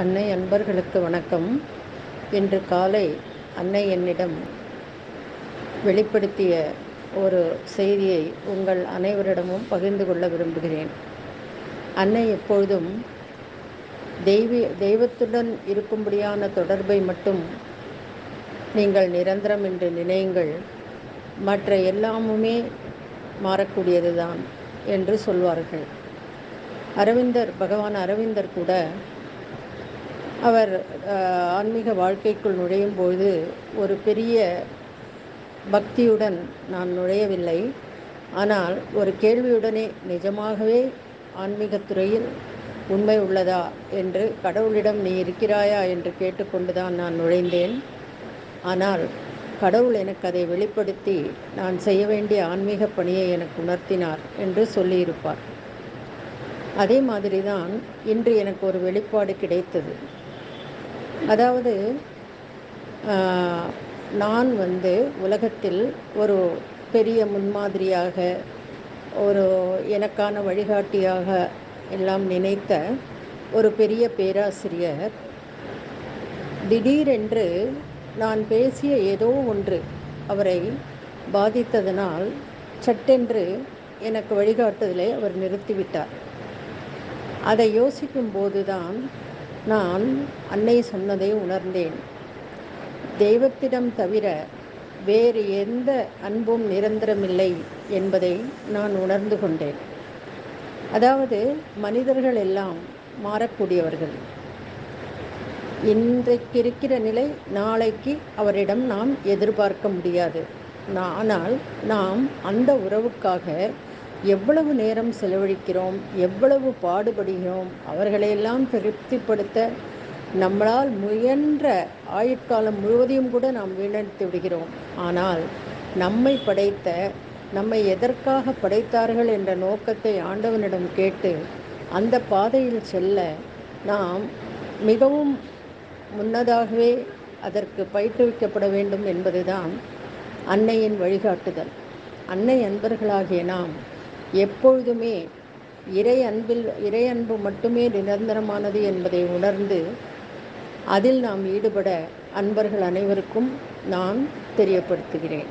அன்னை அன்பர்களுக்கு வணக்கம். இன்று காலை அன்னை என்னிடம் வெளிப்படுத்திய ஒரு செய்தியை உங்கள் அனைவரிடமும் பகிர்ந்து கொள்ள விரும்புகிறேன். அன்னை எப்பொழுதும் தெய்வத்துடன் இருக்கும்படியான தொடர்பை மட்டும் நீங்கள் நிரந்தரம் என்று நினையுங்கள், மற்ற எல்லாமுமே மாறக்கூடியதுதான் என்று சொல்வார்கள். பகவான் அரவிந்தர் கூட அவர் ஆன்மீக வாழ்க்கைக்குள் நுழையும் பொழுது ஒரு பெரிய பக்தியுடன் நான் நுழையவில்லை. ஆனால் ஒரு கேள்வியுடனே, நிஜமாகவே ஆன்மீகத்துறையில் உண்மை உள்ளதா என்று கடவுளிடம் நீ இருக்கிறாயா என்று கேட்டுக்கொண்டுதான் நான் நுழைந்தேன். ஆனால் கடவுள் எனக்கு அதை வெளிப்படுத்தி நான் செய்ய வேண்டிய ஆன்மீக பணியை எனக்கு உணர்த்தினார் என்று சொல்லியிருப்பார். அதே மாதிரி தான் இன்று எனக்கு ஒரு வெளிப்பாடு கிடைத்தது. அதாவது நான் உலகத்தில் ஒரு பெரிய முன்மாதிரியாக, ஒரு எனக்கான வழிகாட்டியாக எல்லாம் நினைத்த ஒரு பெரிய பேராசிரியர் திடீரென்று நான் பேசிய ஏதோ ஒன்று அவரை பாதித்ததனால் சட்டென்று எனக்கு வழிகாட்டுதலை அவர் நிறுத்திவிட்டார். அதை யோசிக்கும் போதுதான் நான் அன்னை சொன்னதை உணர்ந்தேன். தெய்வத்திடம் தவிர வேறு எந்த அன்பும் நிரந்தரமில்லை என்பதை நான் உணர்ந்து கொண்டேன். அதாவது மனிதர்கள் எல்லாம் மாறக்கூடியவர்கள். இன்றைக்கு இருக்கிற நிலை நாளைக்கு அவரிடம் நாம் எதிர்பார்க்க முடியாது. ஆனால் நாம் அந்த உறவுக்காக எவ்வளவு நேரம் செலவழிக்கிறோம், எவ்வளவு பாடுபடுகிறோம். அவர்களையெல்லாம் திருப்திப்படுத்த நம்மளால் முயன்ற ஆயுட்காலம் முழுவதையும் கூட நாம் வீணடித்து விடுகிறோம். ஆனால் நம்மை படைத்த, நம்மை எதற்காக படைத்தார்கள் என்ற நோக்கத்தை ஆண்டவனிடம் கேட்டு அந்த பாதையில் செல்ல நாம் மிகவும் முன்னதாகவே அதற்கு பயிற்றுவிக்கப்பட வேண்டும் என்பதுதான் அன்னையின் வழிகாட்டுதல். அன்னை அன்பர்களாகிய நாம் எப்பொழுதுமே இறை அன்பு மட்டுமே நிரந்தரமானது என்பதை உணர்ந்து அதில் நாம் ஈடுபட அன்பர்கள் அனைவருக்கும் நான் தெரியப்படுத்துகிறேன்.